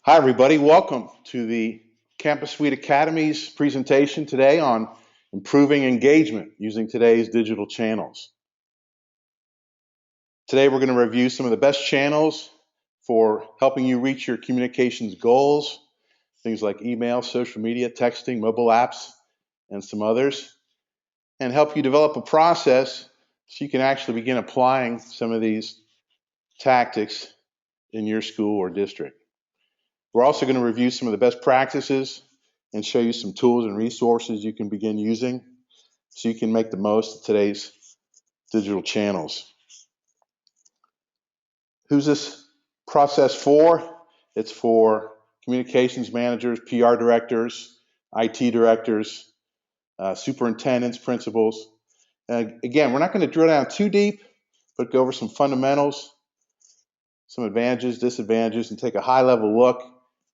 Hi, everybody. Welcome to the Campus Suite Academy's presentation today on improving engagement using today's digital channels. Today, we're going to review some of the best channels for helping you reach your communications goals, things like email, social media, texting, mobile apps, and some others, and help you develop a process so you can actually begin applying some of these tactics in your school or district. We're also going to review some of the best practices and show you some tools and resources you can begin using so you can make the most of today's digital channels. Who's this process for? It's for communications managers, PR directors, IT directors, superintendents, principals. Again, we're not going to drill down too deep, but go over some fundamentals, some advantages, disadvantages, and take a high-level look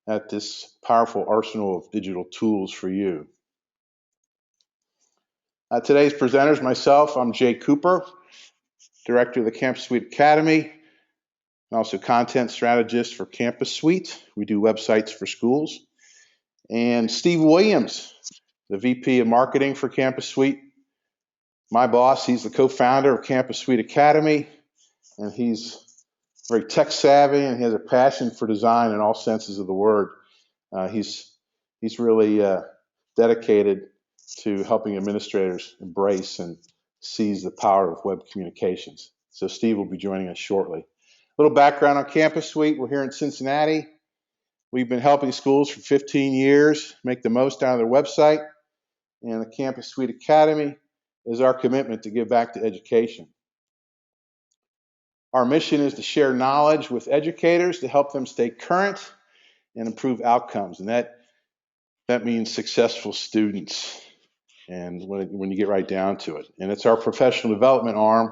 at this powerful arsenal of digital tools for you. Today's presenters, myself, I'm Jay Cooper, Director of the Campus Suite Academy, and also Content Strategist for Campus Suite. We do websites for schools. And Steve Williams, the VP of Marketing for Campus Suite. My boss, he's the co-founder of Campus Suite Academy, and he's very tech savvy and he has a passion for design in all senses of the word. He's really dedicated to helping administrators embrace and seize the power of web communications. So Steve will be joining us shortly. A little background on Campus Suite. We're here in Cincinnati. We've been helping schools for 15 years make the most out of their website, and the Campus Suite Academy is our commitment to give back to education. Our mission is to share knowledge with educators to help them stay current and improve outcomes, and that means successful students. And when you get right down to it, and it's our professional development arm,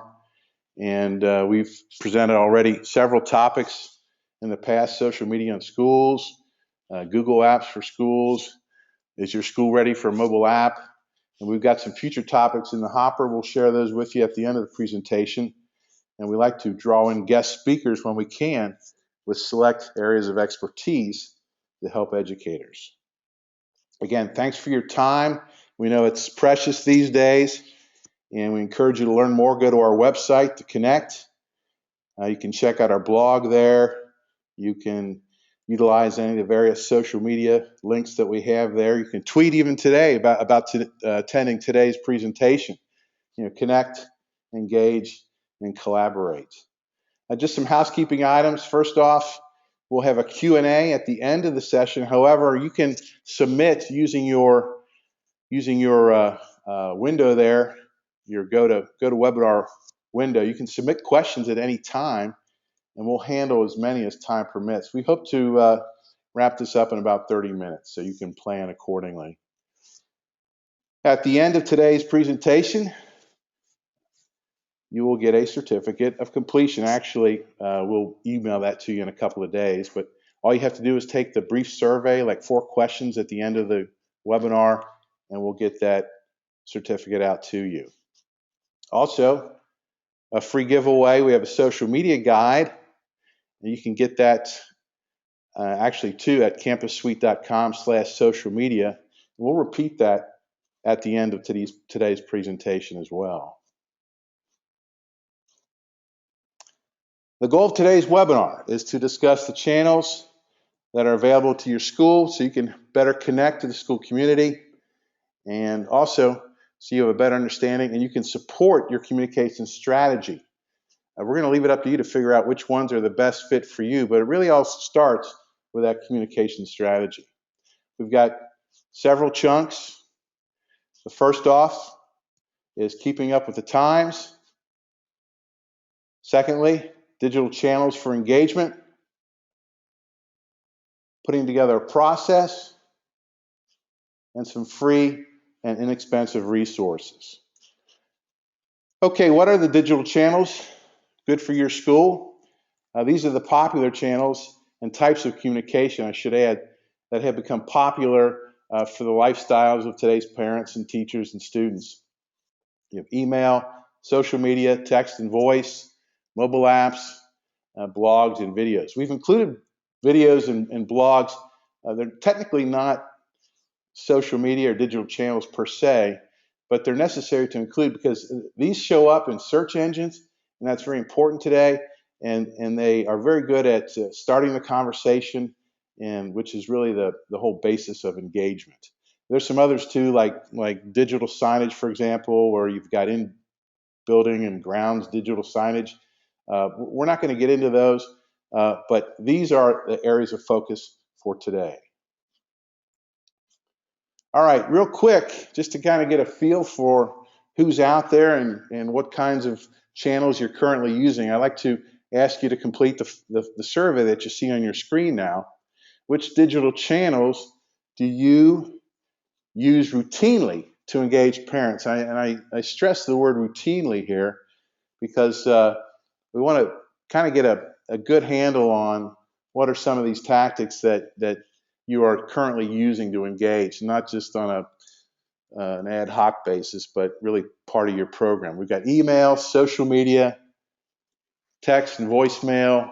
and we've presented already several topics in the past: social media in schools, Google Apps for schools, is your school ready for a mobile app? And we've got some future topics in the hopper. We'll share those with you at the end of the presentation, and we like to draw in guest speakers when we can with select areas of expertise to help educators. Again, thanks for your time. We know it's precious these days, and we encourage you to learn more. Go to our website to connect. You can check out our blog there. You can utilize any of the various social media links that we have there. You can tweet even today about attending today's presentation. Connect, engage, and collaborate. Just some housekeeping items. First off, we'll have a Q&A at the end of the session. However, you can submit using your window there, your go to webinar window. You can submit questions at any time, and we'll handle as many as time permits. We hope to wrap this up in about 30 minutes, so you can plan accordingly. At the end of today's presentation, you will get a certificate of completion. Actually, we'll email that to you in a couple of days, but all you have to do is take the brief survey, like 4 questions at the end of the webinar, and we'll get that certificate out to you. Also, a free giveaway. We have a social media guide, and you can get that actually too at campussuite.com/social media. We'll repeat that at the end of today's presentation as well. The goal of today's webinar is to discuss the channels that are available to your school so you can better connect to the school community, and also so you have a better understanding and you can support your communication strategy. We're going to leave it up to you to figure out which ones are the best fit for you, but it really all starts with that communication strategy. We've got several chunks. The first off is keeping up with the times. Secondly, digital channels for engagement. Putting together a process, and some free and inexpensive resources. Okay, what are the digital channels good for your school? These are the popular channels and types of communication, I should add, that have become popular for the lifestyles of today's parents and teachers and students. You have email, social media, text and voice, mobile apps, blogs, and videos. We've included videos and blogs, they're technically not social media or digital channels per se, but they're necessary to include because these show up in search engines, and that's very important today. And they are very good at starting the conversation, and which is really the whole basis of engagement. There's some others too, like digital signage, for example, where you've got in building and grounds digital signage. We're not going to get into those, but these are the areas of focus for today. All right, real quick, just to kind of get a feel for who's out there and what kinds of channels you're currently using, I'd like to ask you to complete the survey that you see on your screen now. Which digital channels do you use routinely to engage parents? I stress the word routinely here because we want to kind of get a good handle on what are some of these tactics that you are currently using to engage, not just on an ad hoc basis, but really part of your program. We've got email, social media, text and voicemail,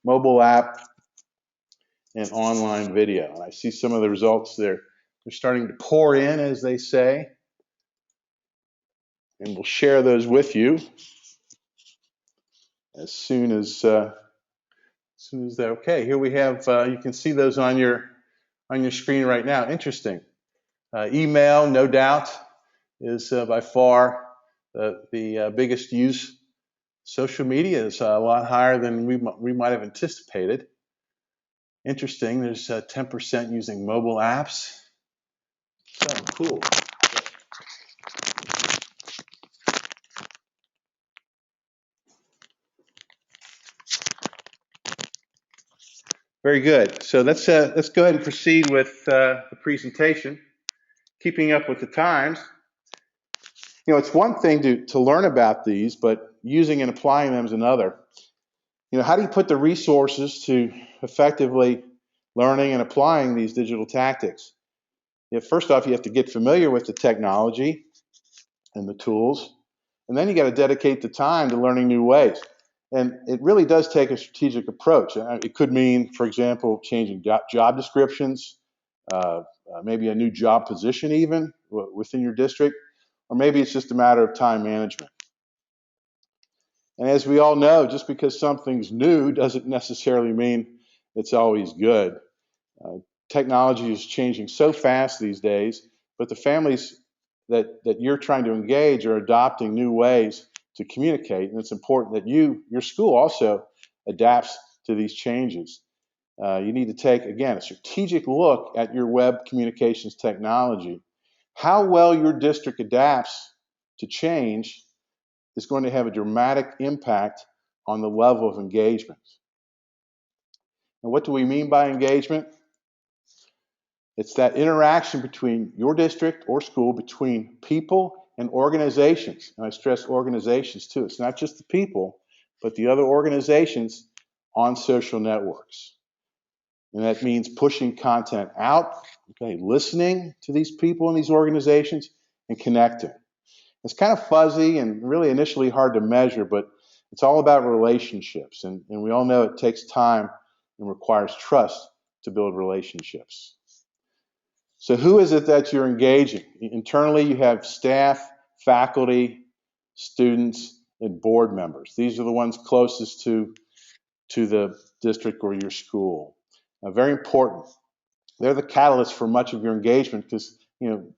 mobile app, and online video. And I see some of the results there. They're starting to pour in, as they say, and we'll share those with you as soon as they're okay. Here we have, you can see those on your screen right now. Interesting. Email, no doubt, is by far the biggest use. Social media is a lot higher than we might have anticipated. Interesting, there's 10% using mobile apps. So cool. Very good. So let's go ahead and proceed with the presentation. Keeping up with the times. You know, it's one thing to learn about these, but using and applying them is another. You know, how do you put the resources to effectively learning and applying these digital tactics? First off, you have to get familiar with the technology and the tools, and then you got to dedicate the time to learning new ways. And it really does take a strategic approach. It could mean, for example, changing job descriptions, maybe a new job position even within your district, or maybe it's just a matter of time management. And as we all know, just because something's new doesn't necessarily mean it's always good. Technology is changing so fast these days, but the families that you're trying to engage are adopting new ways to communicate, and it's important that your school also adapts to these changes. You need to take, again, a strategic look at your web communications technology. How well your district adapts to change is going to have a dramatic impact on the level of engagement. And what do we mean by engagement? It's that interaction between your district or school, between people and organizations. And I stress organizations too. It's not just the people, but the other organizations on social networks. And that means pushing content out, okay, listening to these people in these organizations, and connecting. It's kind of fuzzy and really initially hard to measure, but it's all about relationships. And we all know it takes time and requires trust to build relationships. So who is it that you're engaging? Internally, you have staff, faculty, students, and board members. These are the ones closest to the district or your school. Very important. They're the catalyst for much of your engagement because,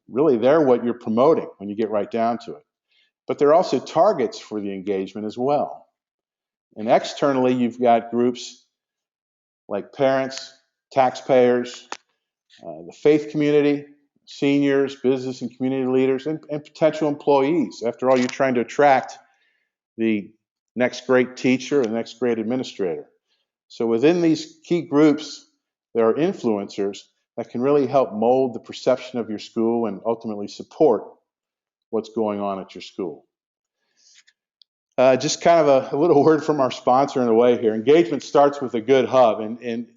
really they're what you're promoting when you get right down to it. But they're also targets for the engagement as well. And externally, you've got groups like parents, taxpayers, the faith community, seniors, business and community leaders, and potential employees. After all, you're trying to attract the next great teacher and the next great administrator. So within these key groups, there are influencers that can really help mold the perception of your school and ultimately support what's going on at your school. Just kind of a little word from our sponsor in a way here. Engagement starts with a good hub, and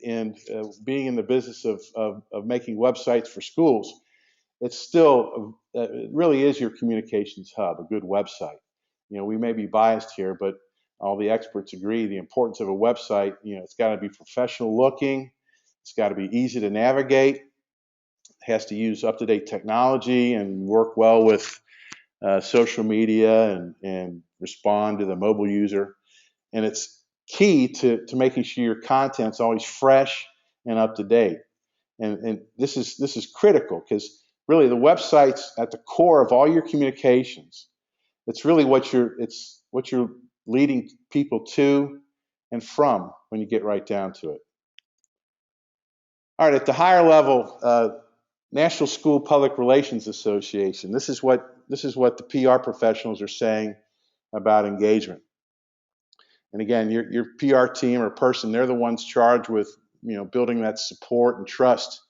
being in the business of making websites for schools, it's still, it really is your communications hub, a good website. We may be biased here, but all the experts agree the importance of a website. It's got to be professional looking. It's got to be easy to navigate. It has to use up-to-date technology and work well with social media and respond to the mobile user. And it's key to making sure your content's always fresh and up to date. And this is critical, because really the website's at the core of all your communications. It's really what you're leading people to and from when you get right down to it. All right, at the higher level, National School Public Relations Association. This is what the PR professionals are saying about engagement. And again, your PR team or person, they're the ones charged with building that support and trust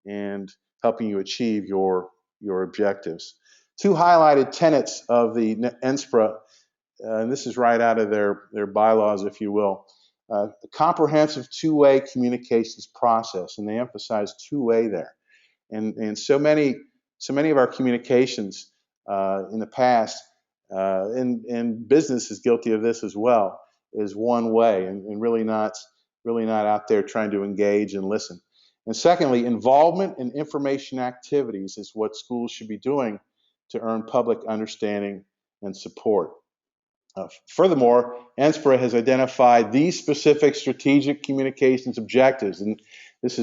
and helping you achieve your objectives. Two highlighted tenets of the NSPRA, and this is right out of their bylaws, if you will. A comprehensive two-way communications process, and they emphasize two-way there. And so many of our communications in the past, and business is guilty of this as well, is one way and really not out there trying to engage and listen. And secondly, involvement in information activities is what schools should be doing to earn public understanding and support. Furthermore, NSPRA has identified these specific strategic communications objectives, and these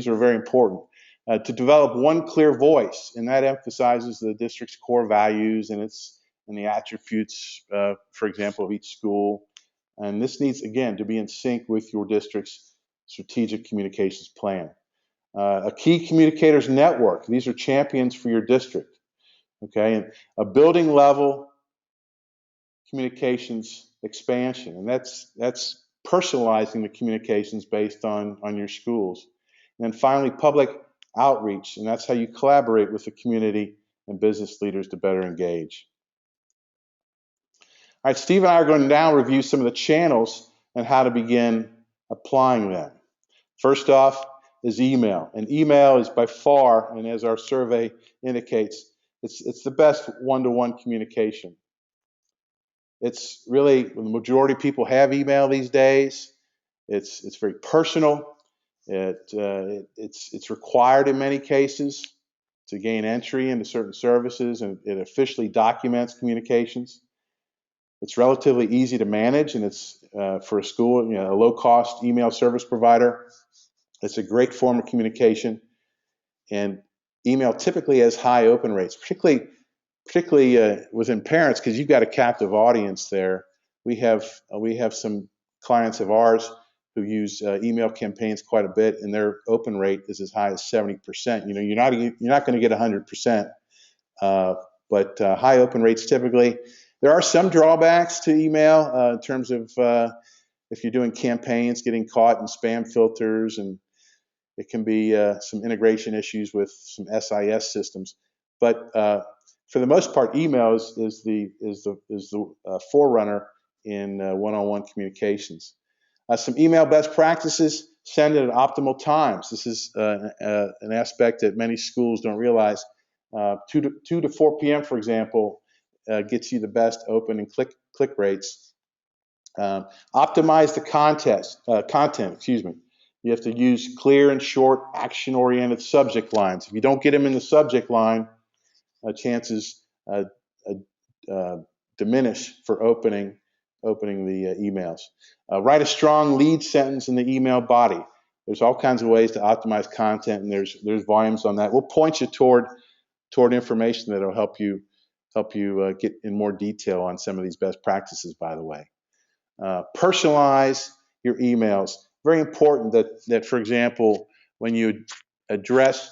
are very important. To develop one clear voice, and that emphasizes the district's core values and the attributes, for example, of each school. And this needs, again, to be in sync with your district's strategic communications plan. A key communicators network. These are champions for your district. Okay, and a building level communications expansion, and that's personalizing the communications based on your schools. And then finally, public outreach, and that's how you collaborate with the community and business leaders to better engage. All right, Steve and I are going to now review some of the channels and how to begin applying them. First off is email, and email is by far, and as our survey indicates, it's the best one-to-one communication. It's really, the majority of people have email these days. It's very personal. It's required in many cases to gain entry into certain services, and it officially documents communications. It's relatively easy to manage, and it's for a school, a low-cost email service provider. It's a great form of communication, and email typically has high open rates, particularly within parents, because you've got a captive audience there. We have some clients of ours who use email campaigns quite a bit, and their open rate is as high as 70%. You're not going to get 100%, but high open rates typically. There are some drawbacks to email in terms of if you're doing campaigns, getting caught in spam filters, and it can be some integration issues with some SIS systems. But for the most part, email is the forerunner in one-on-one communications. Some email best practices: send it at optimal times. This is an aspect that many schools don't realize. 2 to 4 p.m., for example, gets you the best open and click rates. Optimize the content. Excuse me. You have to use clear and short, action-oriented subject lines. If you don't get them in the subject line, chances diminish for opening the emails. Write a strong lead sentence in the email body. There's all kinds of ways to optimize content, and there's volumes on that. We'll point you toward information that will help you get in more detail on some of these best practices, by the way. Personalize your emails. Very important that, for example, when you address,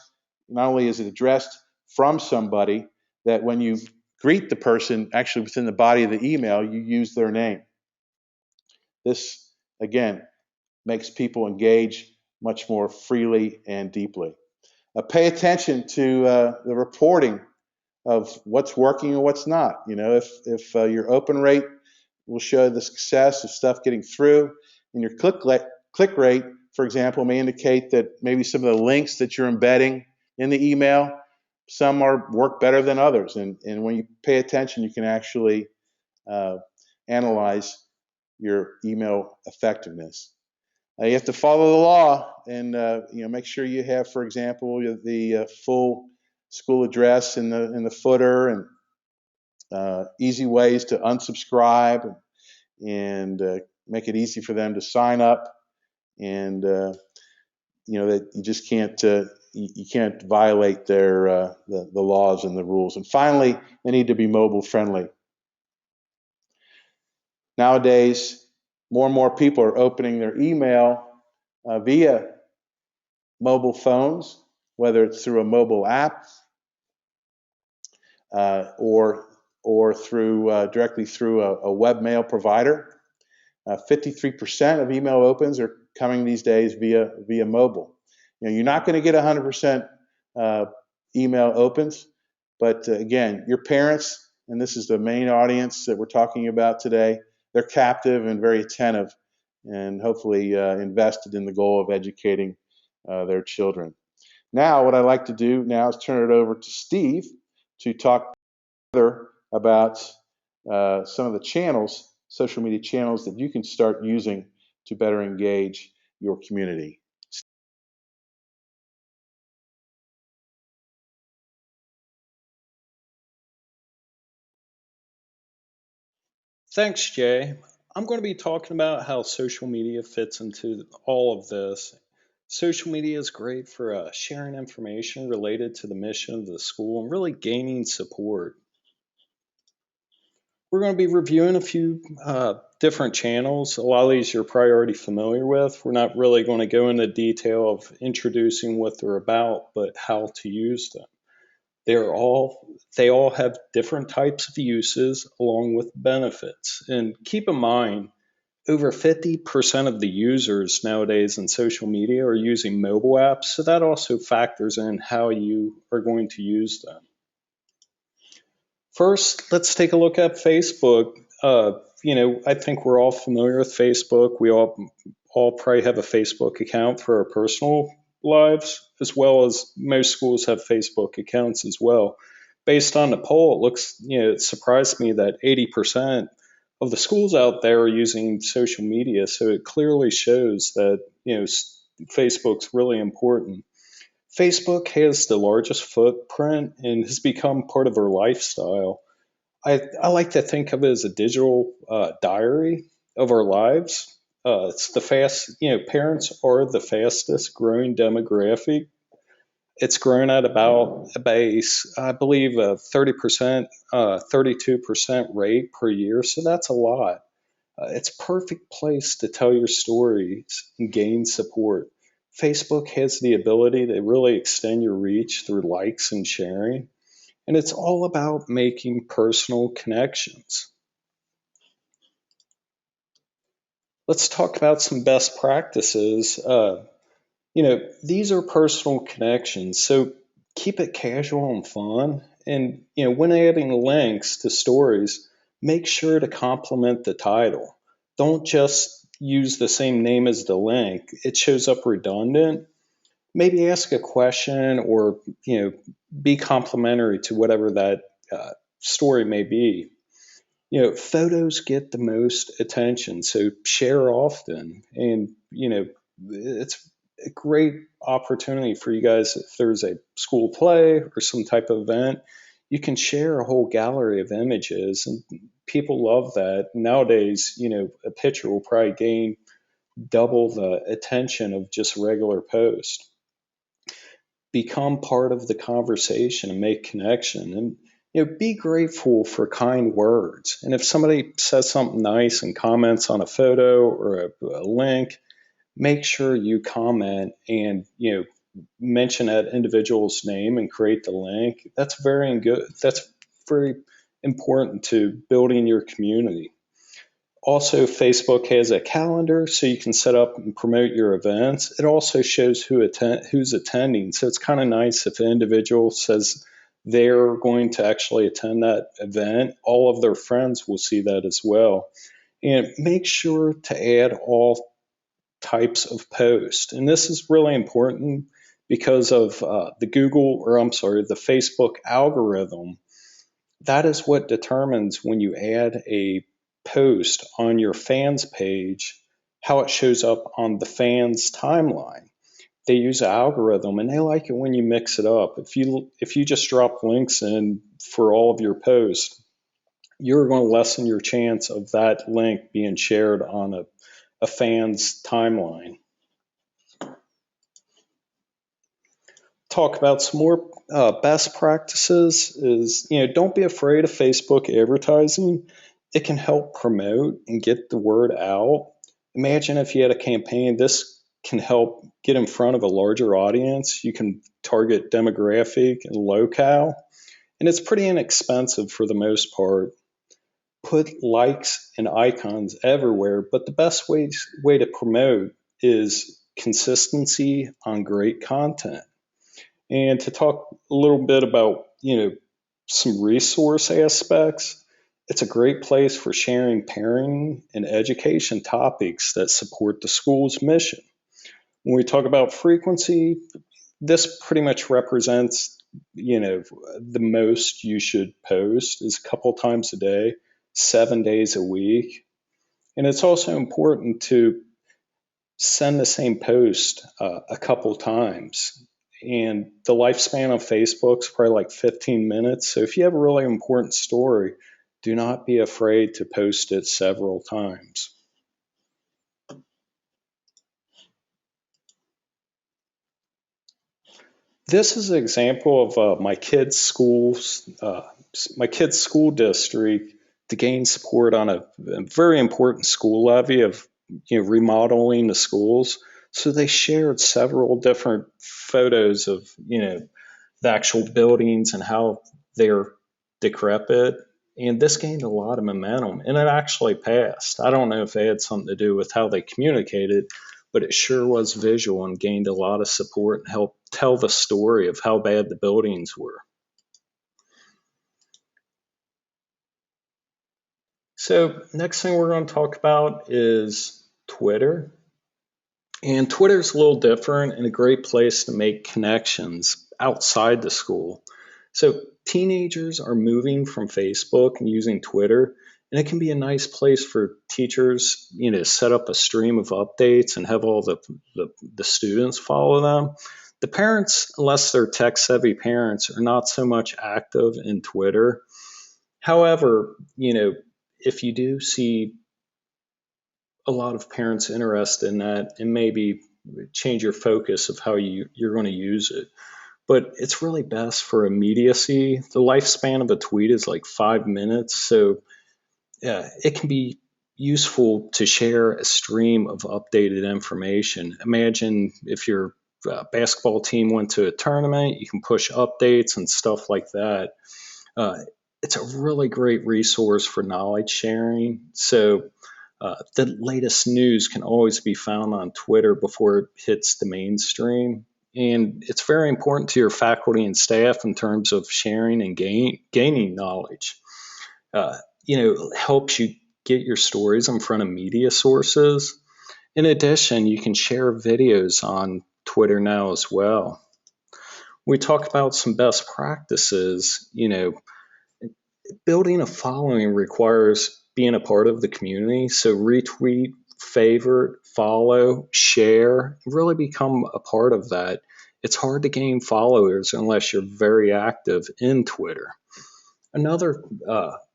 not only is it addressed from somebody, that when you greet the person, actually within the body of the email, you use their name. This, again, makes people engage much more freely and deeply. Pay attention to the reporting of what's working and what's not. If your open rate will show the success of stuff getting through, and your click rate, for example, may indicate that maybe some of the links that you're embedding in the email, some work better than others. And when you pay attention, you can actually analyze your email effectiveness. You have to follow the law and make sure you have, for example, the full school address in the footer, and easy ways to unsubscribe, and make it easy for them to sign up, and that you just can't you can't violate their the laws and the rules. And finally, they need to be mobile friendly. Nowadays, more and more people are opening their email via mobile phones, whether it's through a mobile app or through directly through a webmail provider. 53% of email opens are coming these days via mobile. You're not going to get 100% email opens, but again, your parents, and this is the main audience that we're talking about today, they're captive and very attentive, and hopefully invested in the goal of educating their children. Now, what I'd like to do now is turn it over to Steve to talk further about some of the channels, social media channels, that you can start using to better engage your community. Thanks, Jay. I'm going to be talking about how social media fits into all of this. Social media is great for sharing information related to the mission of the school and really gaining support. We're going to be reviewing a few different channels. A lot of these you're probably already familiar with. We're not really going to go into detail of introducing what they're about, but how to use them. They all have different types of uses along with benefits. And keep in mind, over 50% of the users nowadays in social media are using mobile apps, so that also factors in how you are going to use them. First, let's take a look at Facebook. I think we're all familiar with Facebook. We all probably have a Facebook account for our personal lives, as well as most schools have Facebook accounts as well. Based on the poll, it surprised me that 80% of the schools out there are using social media. So it clearly shows that, Facebook's really important. Facebook has the largest footprint and has become part of our lifestyle. I like to think of it as a digital diary of our lives. It's the parents are the fastest growing demographic. It's grown at about a base, I believe, a 30%, 32% rate per year. So that's a lot. It's a perfect place to tell your stories and gain support. Facebook has the ability to really extend your reach through likes and sharing. And it's all about making personal connections. Let's talk about some best practices. These are personal connections, so keep it casual and fun. And, when adding links to stories, make sure to complement the title. Don't just use the same name as the link. It shows up redundant. Maybe ask a question or, be complimentary to whatever that story may be. Photos get the most attention, so share often. And, it's a great opportunity for you guys. If there's a school play or some type of event, you can share a whole gallery of images, and people love that. Nowadays, a picture will probably gain double the attention of just regular post. Become part of the conversation and make connection, and be grateful for kind words. And if somebody says something nice and comments on a photo or a link, make sure you comment and mention that individual's name and create the link. That's very good. That's very important to building your community. Also, Facebook has a calendar, so you can set up and promote your events. It also shows who's attending, so it's kind of nice if an individual says they're going to actually attend that event. All of their friends will see that as well. And make sure to add all types of posts. And this is really important because of the Facebook algorithm. That is what determines when you add a post on your fans page, how it shows up on the fans timeline. They use an algorithm and they like it when you mix it up. If you just drop links in for all of your posts, you're going to lessen your chance of that link being shared on a fan's timeline. Talk about some more best practices is, don't be afraid of Facebook advertising. It can help promote and get the word out. Imagine if you had a campaign, this can help get in front of a larger audience. You can target demographic and locale, and it's pretty inexpensive for the most part. Put likes and icons everywhere, but the best way to promote is consistency on great content. And to talk a little bit about, some resource aspects, it's a great place for sharing parenting and education topics that support the school's mission. When we talk about frequency, this pretty much represents, the most you should post is a couple times a day, 7 days a week. And it's also important to send the same post a couple times. And the lifespan of Facebook's probably like 15 minutes. So if you have a really important story, do not be afraid to post it several times. This is an example of my kids' school district to gain support on a very important school levy of remodeling the schools. So they shared several different photos of the actual buildings and how they're decrepit. And this gained a lot of momentum, and it actually passed. I don't know if it had something to do with how they communicated, but it sure was visual and gained a lot of support and helped tell the story of how bad the buildings were. So next thing we're going to talk about is Twitter. And Twitter is a little different and a great place to make connections outside the school. So teenagers are moving from Facebook and using Twitter, and it can be a nice place for teachers, to set up a stream of updates and have all the students follow them. The parents, unless they're tech-savvy parents, are not so much active in Twitter. However, if you do see a lot of parents interested in that, and maybe change your focus of how you're going to use it. But it's really best for immediacy. The lifespan of a tweet is like 5 minutes, so it can be useful to share a stream of updated information. Imagine if your basketball team went to a tournament, you can push updates and stuff like that. It's a really great resource for knowledge sharing. So the latest news can always be found on Twitter before it hits the mainstream. And it's very important to your faculty and staff in terms of sharing and gaining knowledge. It helps you get your stories in front of media sources. In addition, you can share videos on Twitter now as well. We talk about some best practices. Building a following requires being a part of the community. So retweet, favorite, follow, share, really become a part of that. It's hard to gain followers unless you're very active in Twitter. Another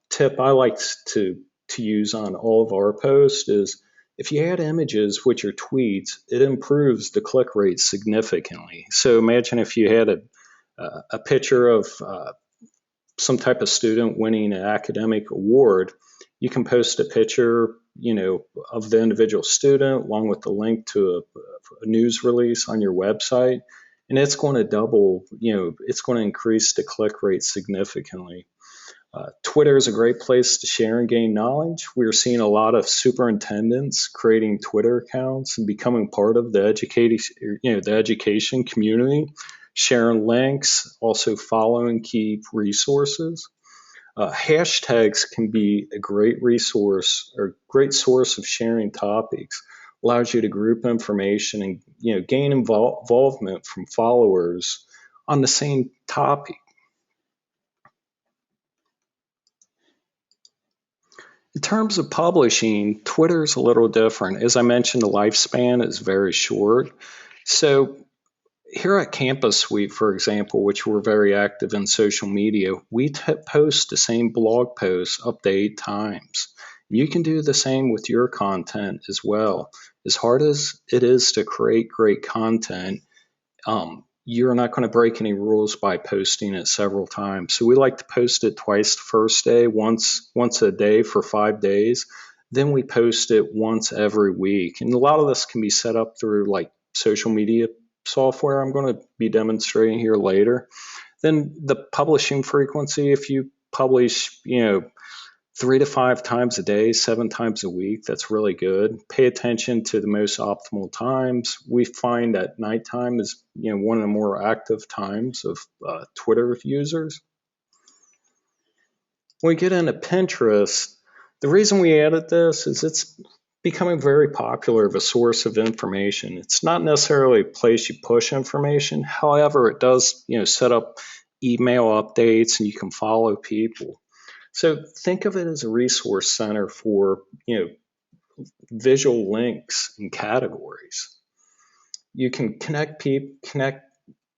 tip I like to use on all of our posts is if you add images with your tweets, it improves the click rate significantly. So imagine if you had a picture of some type of student winning an academic award, you can post a picture, of the individual student along with the link to a news release on your website, and it's going to double, it's going to increase the click rate significantly. Twitter is a great place to share and gain knowledge. We're seeing a lot of superintendents creating Twitter accounts and becoming part of the education community, sharing links, also following key resources. Hashtags can be a great resource or great source of sharing topics. Allows you to group information and gain involvement from followers on the same topic. In terms of publishing, Twitter is a little different. As I mentioned, the lifespan is very short. So here at Campus Suite, for example, which we're very active in social media, we post the same blog posts up to 8 times. You can do the same with your content as well. As hard as it is to create great content, you're not going to break any rules by posting it several times. So we like to post it twice the first day, once a day for 5 days. Then we post it once every week. And a lot of this can be set up through like social media software I'm going to be demonstrating here later. Then the publishing frequency, if you publish, 3 to 5 times a day, 7 times a week. That's really good. Pay attention to the most optimal times. We find that nighttime is, one of the more active times of Twitter users. When we get into Pinterest, the reason we added this is it's becoming very popular of a source of information. It's not necessarily a place you push information. However, it does, set up email updates and you can follow people. So think of it as a resource center for, visual links and categories. You can connect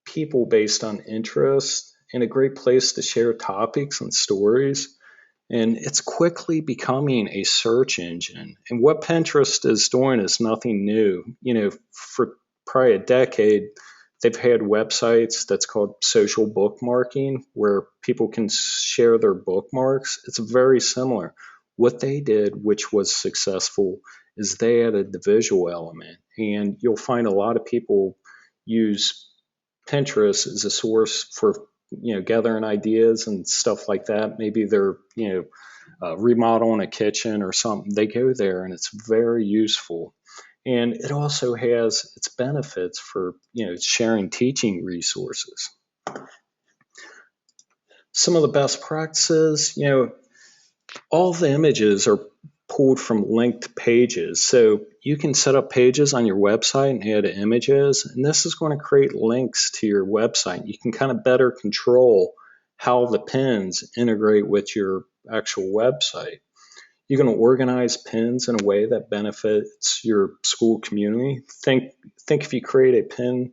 people based on interest, and a great place to share topics and stories. And it's quickly becoming a search engine. And what Pinterest is doing is nothing new. For probably a decade, they've had websites that's called social bookmarking, where people can share their bookmarks. It's very similar. What they did, which was successful, is they added the visual element. And you'll find a lot of people use Pinterest as a source for gathering ideas and stuff like that. Maybe they're remodeling a kitchen or something. They go there, and it's very useful. And it also has its benefits for sharing teaching resources. Some of the best practices, all the images are pulled from linked pages. So you can set up pages on your website and add images, and this is going to create links to your website. You can kind of better control how the pins integrate with your actual website. You're going to organize pins in a way that benefits your school community. Think if you create a pin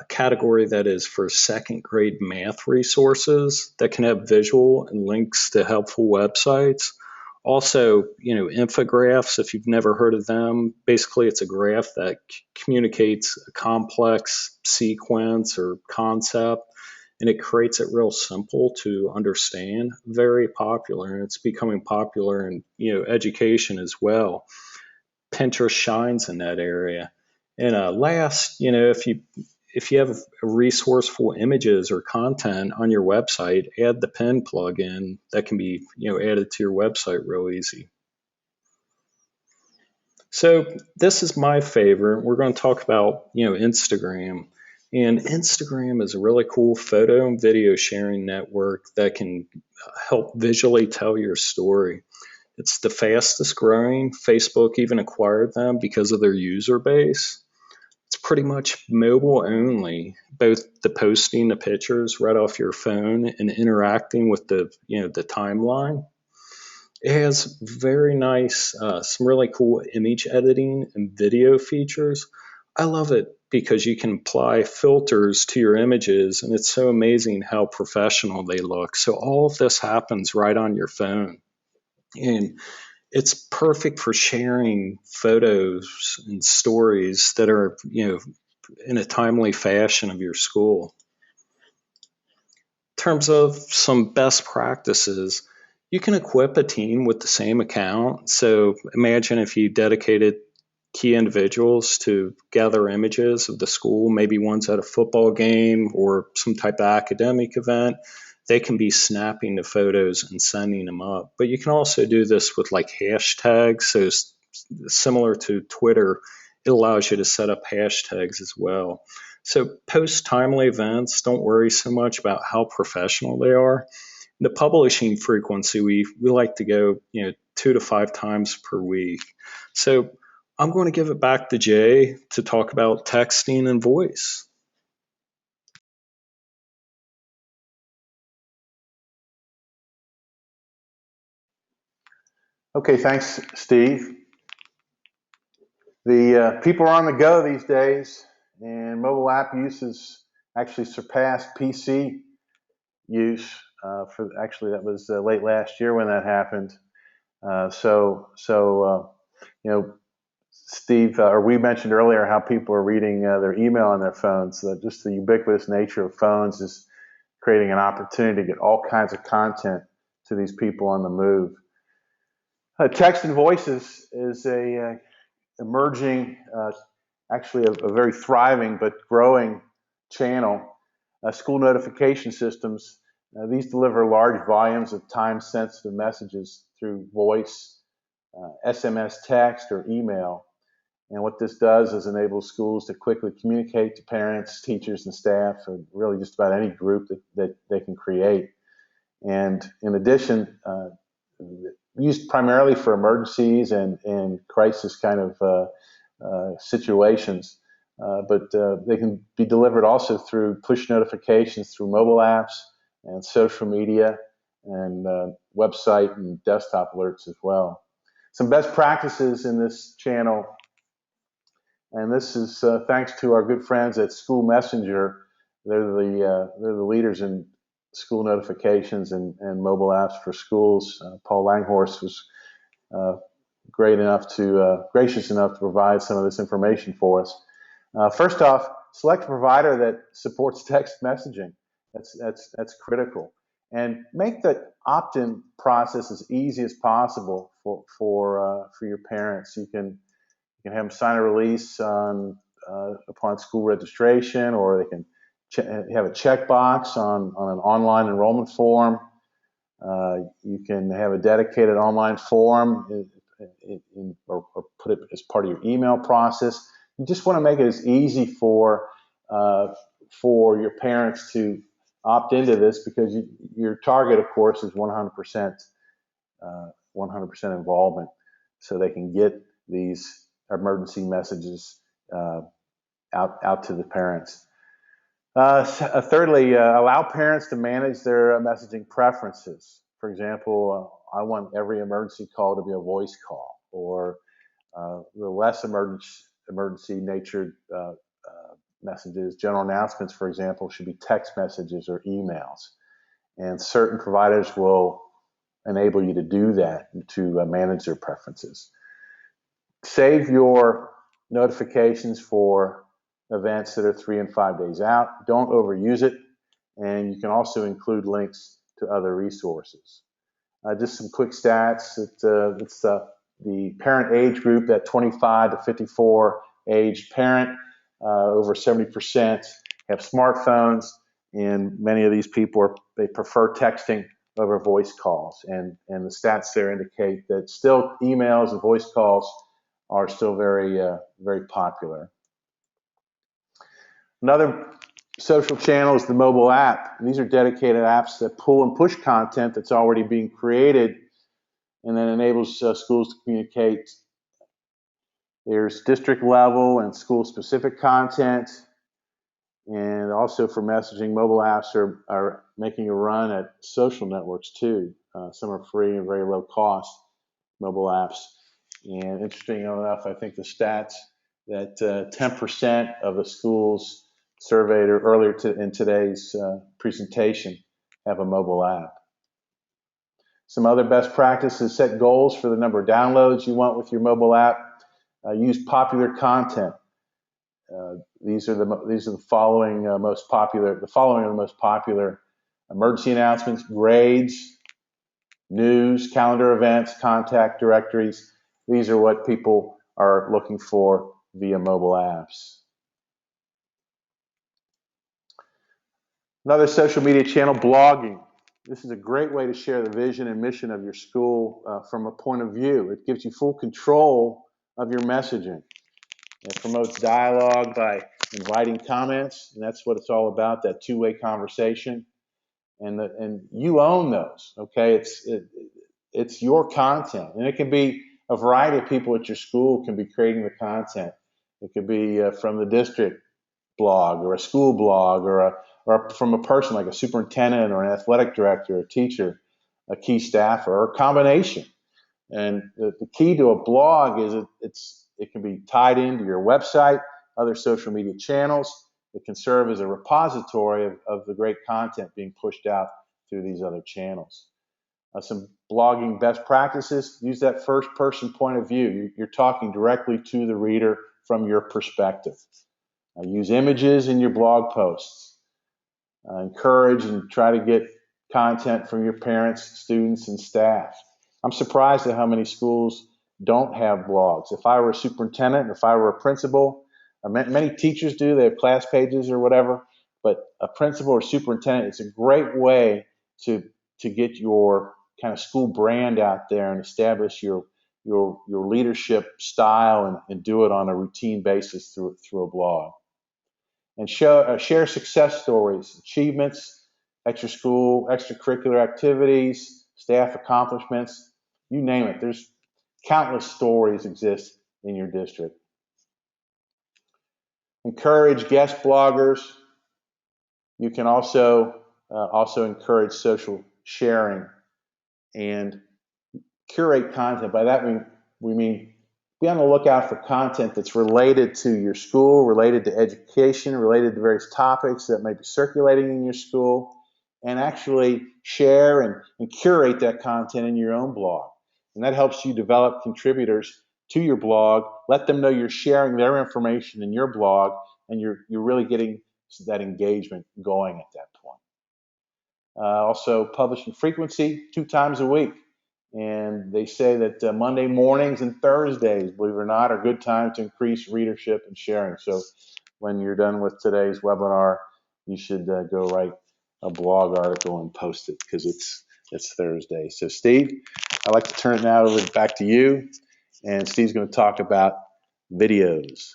category that is for second grade math resources that can have visual and links to helpful websites. Also, infographics, if you've never heard of them, basically it's a graph that communicates a complex sequence or concept, and it creates it real simple to understand. Very popular, and it's becoming popular in education as well. Pinterest shines in that area. And last, if you have resourceful images or content on your website, add the pin plugin that can be added to your website real easy. So this is my favorite. We're going to talk about Instagram. And Instagram is a really cool photo and video sharing network that can help visually tell your story. It's the fastest growing. Facebook even acquired them because of their user base. It's pretty much mobile only, both the posting the pictures right off your phone and interacting with the timeline. It has very nice, some really cool image editing and video features. I love it because you can apply filters to your images, and it's so amazing how professional they look. So all of this happens right on your phone. And it's perfect for sharing photos and stories that are, in a timely fashion of your school. In terms of some best practices, you can equip a team with the same account. So imagine if you dedicated key individuals to gather images of the school, maybe one's at a football game or some type of academic event. They can be snapping the photos and sending them up. But you can also do this with like hashtags. So similar to Twitter, it allows you to set up hashtags as well. So post timely events, don't worry so much about how professional they are. The publishing frequency, we like to go 2 to 5 times per week. So I'm going to give it back to Jay to talk about texting and voice. Okay, thanks, Steve. The people are on the go these days, and mobile app use has actually surpassed PC use. For actually, that was late last year when that happened. You know, Steve, or we mentioned earlier how people are reading their email on their phones. So just the ubiquitous nature of phones is creating an opportunity to get all kinds of content to these people on the move. Text and voices is a emerging, actually a very thriving but growing channel. School notification systems, these deliver large volumes of time-sensitive messages through voice, SMS text, or email. And what this does is enable schools to quickly communicate to parents, teachers, and staff, and really just about any group that they can create. And in addition, used primarily for emergencies and crisis kind of situations. But they can be delivered also through push notifications through mobile apps and social media and website and desktop alerts as well. Some best practices in this channel, and this is thanks to our good friends at School Messenger. They're the leaders in school notifications and mobile apps for schools. Paul Langhorst was uh, gracious enough to provide some of this information for us. First off, select a provider that supports text messaging. That's critical, and make the opt-in process as easy as possible for your parents. You can have them sign a release upon school registration, or they can have a checkbox on an online enrollment form. You can have a dedicated online form or put it as part of your email process. You just want to make it as easy for your parents to opt into this, because your target, of course, is 100% 100% involvement, so they can get these emergency messages out to the parents. Thirdly, allow parents to manage their messaging preferences. For example, I want every emergency call to be a voice call, or the less emergency natured messages, general announcements, for example, should be text messages or emails. And certain providers will enable you to do that, to manage their preferences. Save your notifications for events that are 3 and 5 days out. Don't overuse it. And you can also include links to other resources. Just some quick stats. It's the parent age group, that 25 to 54 aged parent. Over 70% have smartphones, and many of these people they prefer texting over voice calls. And the stats there indicate that still emails and voice calls are still very popular. Another social channel is the mobile app. And these are dedicated apps that pull and push content that's already being created, and then enables schools to communicate. There's district level and school specific content, and also for messaging, mobile apps are making a run at social networks too. Some are free and very low cost mobile apps. And interesting enough, I think the stats that 10% of the schools surveyed earlier in today's presentation have a mobile app. Some other best practices: set goals for the number of downloads you want with your mobile app. Use popular content. These are the following most popular. The following are the most popular: emergency announcements, grades, news, calendar events, contact directories. These are what people are looking for via mobile apps. Another social media channel, blogging. This is a great way to share the vision and mission of your school from a point of view. It gives you full control of your messaging. It promotes dialogue by inviting comments, and that's what it's all about, that two-way conversation. And you own those, okay? It's your content, and it can be a variety of people at your school can be creating the content. It could be from the district blog, or a school blog, or from a person like a superintendent or an athletic director, a teacher, a key staffer, or a combination. And the key to a blog is it can be tied into your website, other social media channels. It can serve as a repository of the great content being pushed out through these other channels. Some blogging best practices: use that first person point of view. You're talking directly to the reader from your perspective. Use images in your blog posts. Encourage and try to get content from your parents, students, and staff. I'm surprised at how many schools don't have blogs. If I were a superintendent, if I were a principal, many teachers do, they have class pages or whatever, but a principal or superintendent, it's a great way to get your kind of school brand out there and establish your leadership style and do it on a routine basis through a blog. And share success stories, achievements at your school, extracurricular activities, staff accomplishments, you name it. There's countless stories exist in your district. Encourage guest bloggers. You can also encourage social sharing and curate content. By that we mean be on the lookout for content that's related to your school, related to education, related to various topics that may be circulating in your school, and actually share and curate that content in your own blog. And that helps you develop contributors to your blog, let them know you're sharing their information in your blog, and you're really getting that engagement going at that point. Also, publishing frequency 2 times a week. And they say that Monday mornings and Thursdays, believe it or not, are good times to increase readership and sharing. So when you're done with today's webinar, you should go write a blog article and post it because it's Thursday. So Steve, I'd like to turn it now back to you. And Steve's going to talk about videos.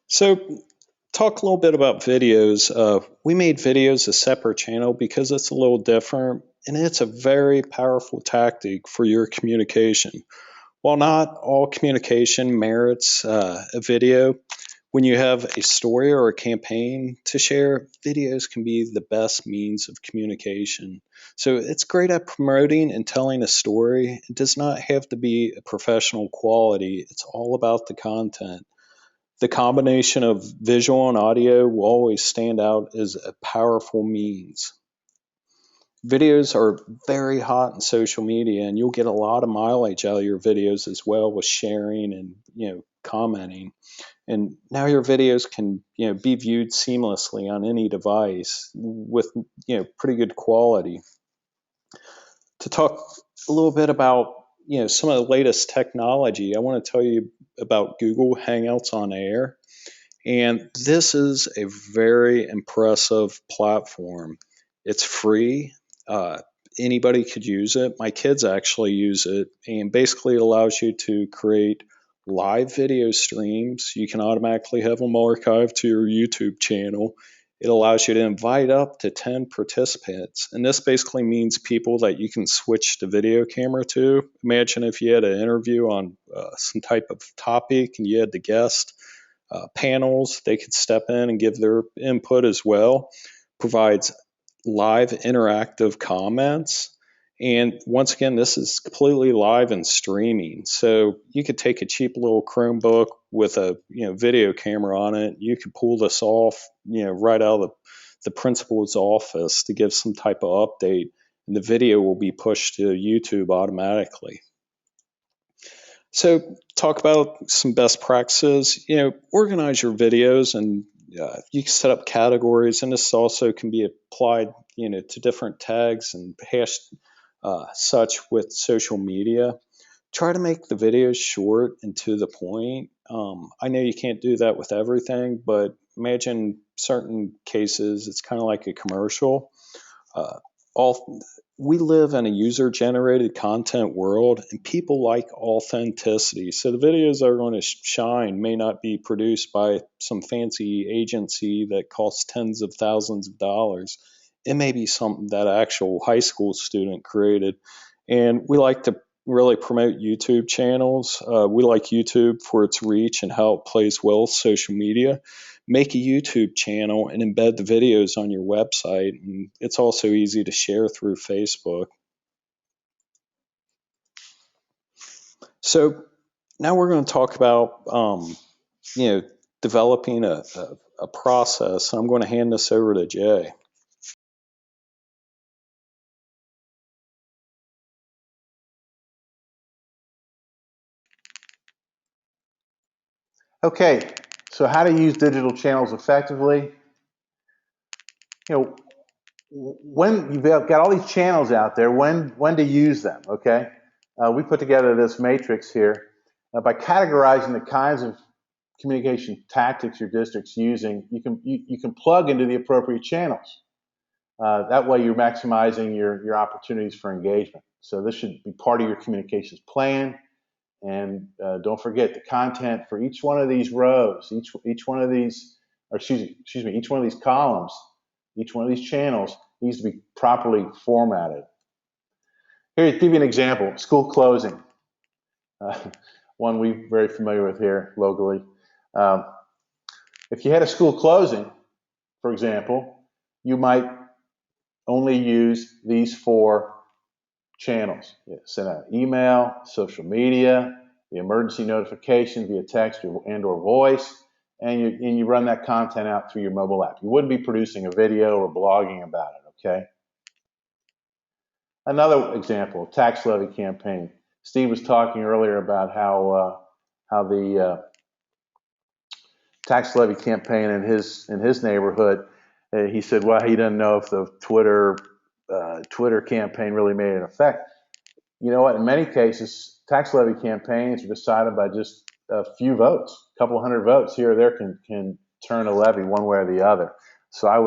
So talk a little bit about videos. We made videos a separate channel because it's a little different, and it's a very powerful tactic for your communication. While not all communication merits a video, when you have a story or a campaign to share, videos can be the best means of communication. So it's great at promoting and telling a story. It does not have to be a professional quality. It's all about the content. The combination of visual and audio will always stand out as a powerful means. Videos are very hot in social media, and you'll get a lot of mileage out of your videos as well with sharing and commenting. And now your videos can be viewed seamlessly on any device with pretty good quality. To talk a little bit about some of the latest technology, I want to tell you about Google Hangouts on Air. And this is a very impressive platform. It's free. Anybody could use it. My kids actually use it. And basically it allows you to create live video streams. You can automatically have them archived to your YouTube channel. It allows you to invite up to 10 participants. And this basically means people that you can switch the video camera to. Imagine if you had an interview on some type of topic and you had the guest panels, they could step in and give their input as well. Provides live interactive comments. And once again, this is completely live and streaming. So you could take a cheap little Chromebook with a video camera on it. You could pull this off, right out of the principal's office to give some type of update, and the video will be pushed to YouTube automatically. So talk about some best practices. Organize your videos, and you can set up categories, and this also can be applied, to different tags and hash such with social media. Try to make the videos short and to the point. I know you can't do that with everything, but imagine certain cases, it's kind of like a commercial. All We live in a user-generated content world, and people like authenticity. So the videos that are going to shine may not be produced by some fancy agency that costs tens of thousands of dollars. It may be something that an actual high school student created. And we like to really promote YouTube channels. We like YouTube for its reach and how it plays well with social media. Make a YouTube channel and embed the videos on your website. And it's also easy to share through Facebook. So now we're going to talk about, developing a process. I'm going to hand this over to Jay. Okay, so how to use digital channels effectively. When you've got all these channels out there, when to use them, okay? We put together this matrix here by categorizing the kinds of communication tactics your district's using. You can plug into the appropriate channels. That way you're maximizing your opportunities for engagement. So this should be part of your communications plan. And don't forget the content for each one of these rows, each one of these, or excuse me, each one of these columns, each one of these channels needs to be properly formatted. Here, to give you an example, school closing, one we're very familiar with here locally. Um, if you had a school closing, for example, you might only use these 4 channels. Send out email, social media, the emergency notification via text and or voice, and you run that content out through your mobile app. You wouldn't be producing a video or blogging about it, okay? Another example, tax levy campaign. Steve was talking earlier about how the tax levy campaign in his neighborhood, he said, well, he doesn't know if the Twitter campaign really made an effect. You know what? In many cases, tax levy campaigns are decided by just a few votes. A couple hundred votes here or there can turn a levy one way or the other. So I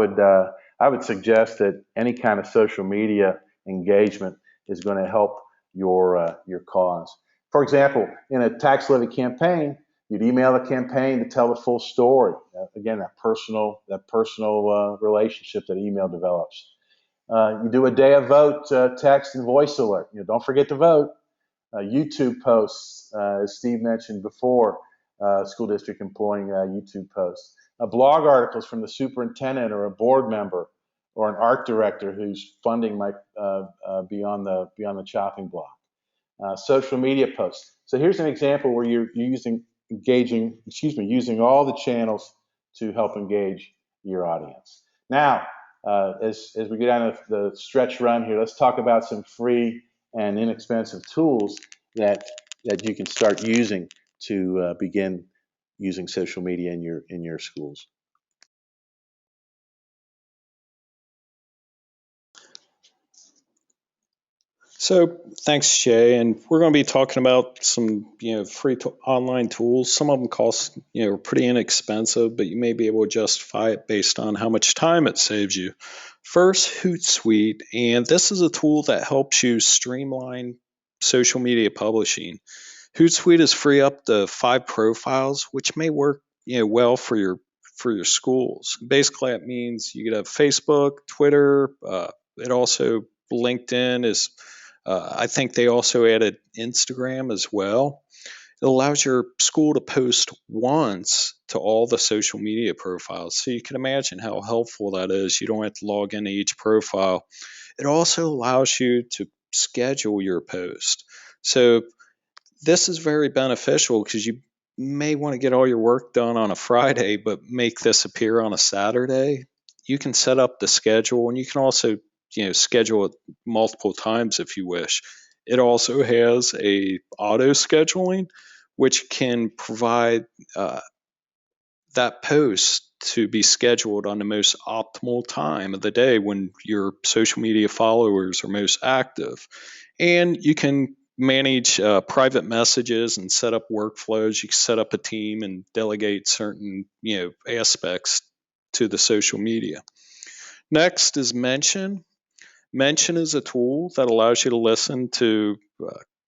would suggest that any kind of social media engagement is going to help your cause. For example, in a tax levy campaign, you'd email the campaign to tell the full story. Again, that personal relationship that email develops. You do a day of vote text and voice alert. Don't forget to vote. YouTube posts, as Steve mentioned before, school district employing YouTube posts. Blog articles from the superintendent or a board member or an art director whose funding might be on the chopping block. Social media posts. So here's an example where you're using all the channels to help engage your audience. Now, as we get down to the stretch run here, let's talk about some free and inexpensive tools that you can start using to begin using social media in your schools. So thanks, Jay. And we're going to be talking about some, free online tools. Some of them cost, pretty inexpensive, but you may be able to justify it based on how much time it saves you. First, Hootsuite, and this is a tool that helps you streamline social media publishing. Hootsuite is free up to 5 profiles, which may work, well for your schools. Basically, that means you could have Facebook, Twitter. It also LinkedIn is. I think they also added Instagram as well. It allows your school to post once to all the social media profiles. So you can imagine how helpful that is. You don't have to log into each profile. It also allows you to schedule your post. So this is very beneficial because you may want to get all your work done on a Friday, but make this appear on a Saturday. You can set up the schedule, and you can also, schedule it multiple times if you wish. It also has a auto scheduling, which can provide that post to be scheduled on the most optimal time of the day when your social media followers are most active. And you can manage private messages and set up workflows. You can set up a team and delegate certain aspects to the social media. Next is Mention. Mention is a tool that allows you to listen to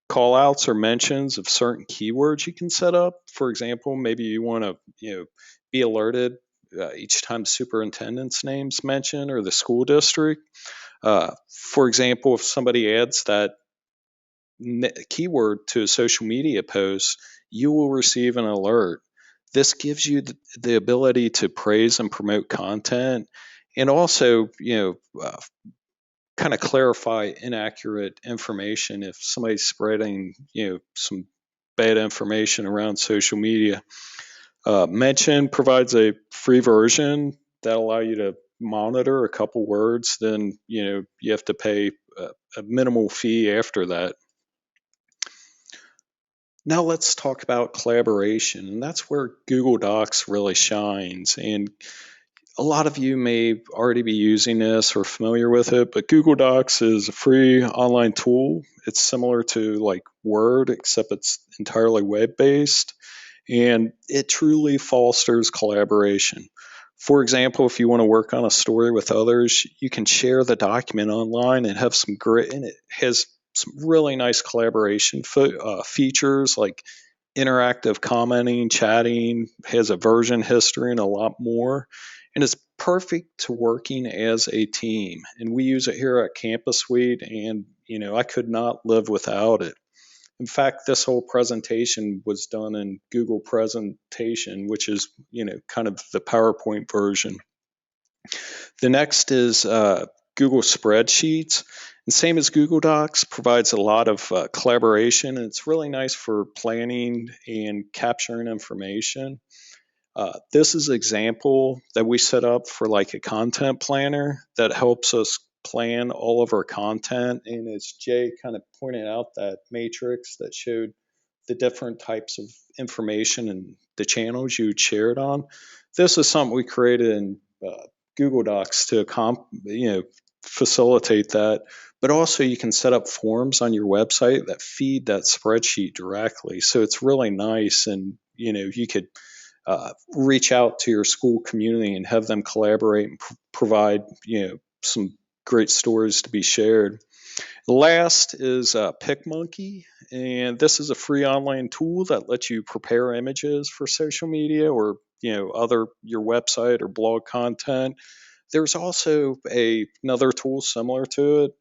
call outs or mentions of certain keywords you can set up. For example, maybe you want to be alerted each time superintendent's name's mentioned or the school district. For example, if somebody adds that keyword to a social media post, you will receive an alert. This gives you the ability to praise and promote content, and also, kind of clarify inaccurate information if somebody's spreading, some bad information around social media. Mention provides a free version that allow you to monitor a couple words. Then you have to pay a minimal fee after that. Now let's talk about collaboration, and that's where Google Docs really shines. And a lot of you may already be using this or familiar with it, but Google Docs is a free online tool. It's similar to like Word, except it's entirely web-based, and it truly fosters collaboration. For example, if you want to work on a story with others, you can share the document online and have some great, and it has some really nice collaboration features like interactive commenting, chatting, has a version history, and a lot more. And it's perfect to working as a team. And we use it here at Campus Suite, and I could not live without it. In fact, this whole presentation was done in Google Presentation, which is kind of the PowerPoint version. The next is Google Spreadsheets. And same as Google Docs, provides a lot of collaboration. And it's really nice for planning and capturing information. This is an example that we set up for like a content planner that helps us plan all of our content. And as Jay kind of pointed out, that matrix that showed the different types of information and the channels you shared on. This is something we created in Google Docs to facilitate that. But also you can set up forms on your website that feed that spreadsheet directly. So it's really nice, and you could reach out to your school community and have them collaborate and provide some great stories to be shared. Last is PicMonkey, and this is a free online tool that lets you prepare images for social media or other your website or blog content. There's also another tool similar to it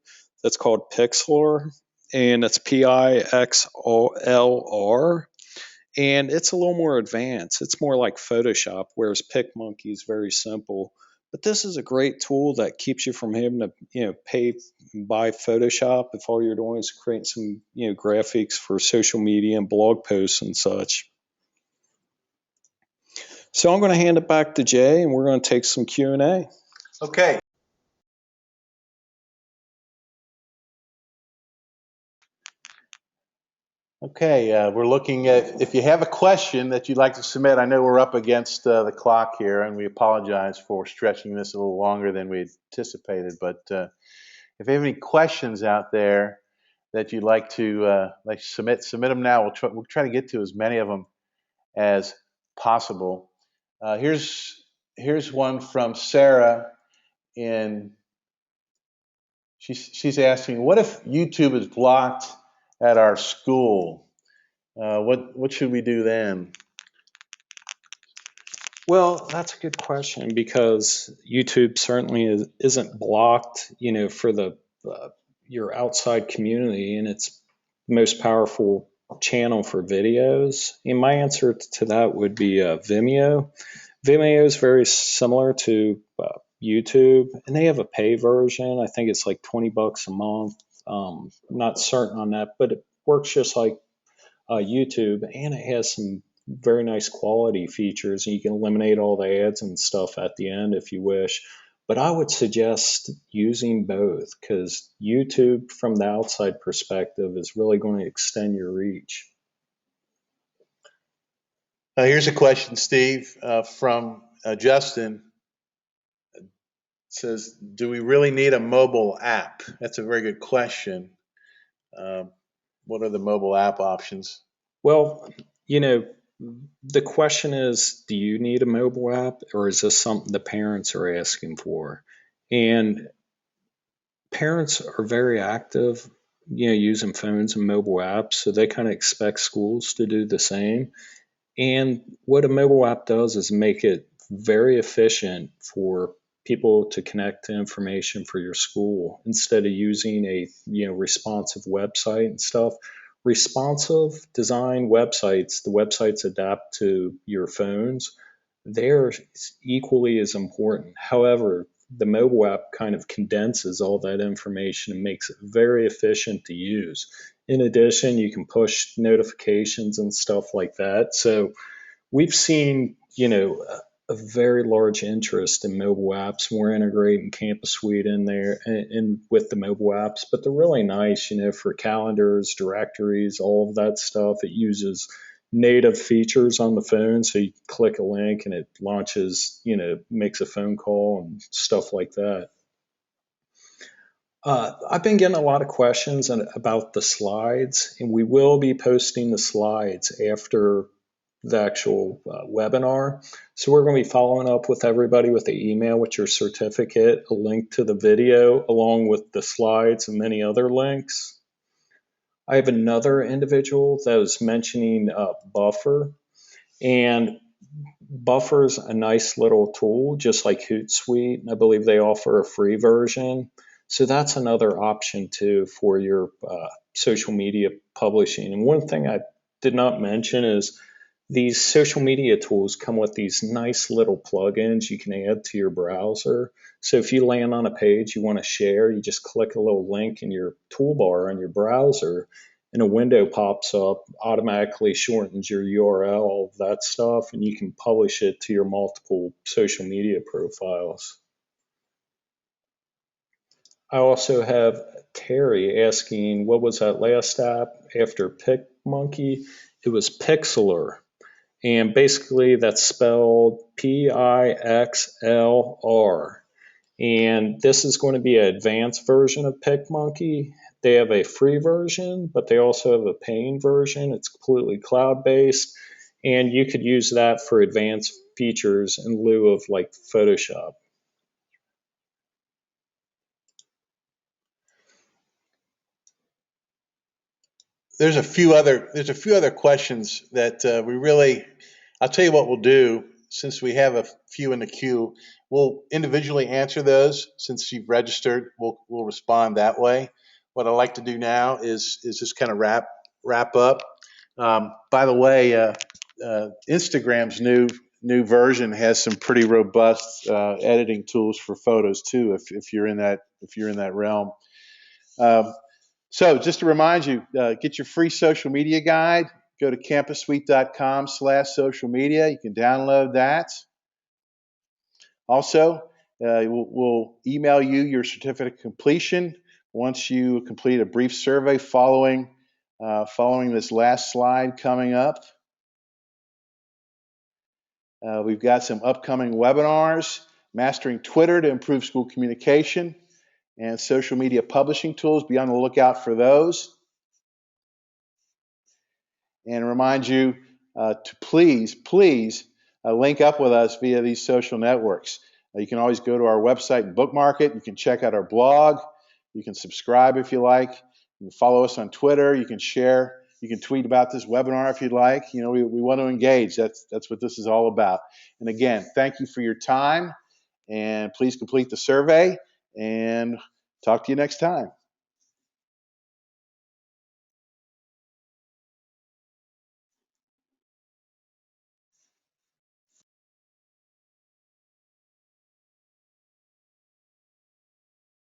that's called Pixlr, and it's Pixlr, and it's a little more advanced. It's more like Photoshop, whereas PicMonkey is very simple. But this is a great tool that keeps you from having to, pay buy Photoshop if all you're doing is creating some, graphics for social media and blog posts and such. So I'm going to hand it back to Jay, and we're going to take some Q&A. Okay. Okay, we're looking at, if you have a question that you'd like to submit, I know we're up against the clock here, and we apologize for stretching this a little longer than we anticipated, but if you have any questions out there that you'd like to submit them now. We'll try to get to as many of them as possible. Here's one from Sarah, and she's asking, what if YouTube is blocked at our school? What should we do then? Well, that's a good question, because YouTube certainly isn't blocked, for the your outside community, and it's the most powerful channel for videos. And my answer to that would be Vimeo. Vimeo is very similar to YouTube, and they have a pay version. I think it's like $20 a month. I'm not certain on that, but it works just like YouTube, and it has some very nice quality features, and you can eliminate all the ads and stuff at the end if you wish. But I would suggest using both, because YouTube, from the outside perspective, is really going to extend your reach. Here's a question, Steve, from Justin. It says, do we really need a mobile app? That's a very good question. What are the mobile app options? Well, the question is, do you need a mobile app, or is this something the parents are asking for? And parents are very active, using phones and mobile apps, so they kind of expect schools to do the same. And what a mobile app does is make it very efficient for people to connect to information for your school instead of using a responsive website and stuff. Responsive design websites, the websites adapt to your phones, they're equally as important. However, the mobile app kind of condenses all that information and makes it very efficient to use. In addition, you can push notifications and stuff like that. So we've seen, a very large interest in mobile apps. We're integrating Campus Suite in there and with the mobile apps, but they're really nice, for calendars, directories, all of that stuff. It uses native features on the phone. So you click a link and it launches, makes a phone call and stuff like that. I've been getting a lot of questions about the slides, and we will be posting the slides after the actual webinar. So we're going to be following up with everybody with the email with your certificate, a link to the video, along with the slides and many other links. I have another individual that was mentioning Buffer, and Buffer's a nice little tool, just like Hootsuite. I believe they offer a free version. So that's another option too for your social media publishing. And one thing I did not mention is these social media tools come with these nice little plugins you can add to your browser. So if you land on a page you want to share, you just click a little link in your toolbar on your browser, and a window pops up, automatically shortens your URL, all of that stuff, and you can publish it to your multiple social media profiles. I also have Terry asking, what was that last app after PicMonkey? It was Pixlr. And basically that's spelled Pixlr. And this is going to be an advanced version of PicMonkey. They have a free version, but they also have a paying version. It's completely cloud-based, and you could use that for advanced features in lieu of like Photoshop. There's a few other questions that I'll tell you what we'll do. Since we have a few in the queue, we'll individually answer those. Since you've registered, we'll respond that way. What I'd like to do now is just kind of wrap up. By the way, Instagram's new version has some pretty robust editing tools for photos too. If you're in that realm. So just to remind you, get your free social media guide. Go to campussuite.com/social media. You can download that. Also, we'll email you your certificate of completion once you complete a brief survey following this last slide coming up. We've got some upcoming webinars, Mastering Twitter to Improve School Communication, and social media publishing tools. Be on the lookout for those. And remind you to please link up with us via these social networks. You can always go to our website and bookmark it. You can check out our blog. You can subscribe if you like. You can follow us on Twitter. You can share. You can tweet about this webinar if you'd like. We want to engage. That's what this is all about. And again, thank you for your time. And please complete the survey. And talk to you next time.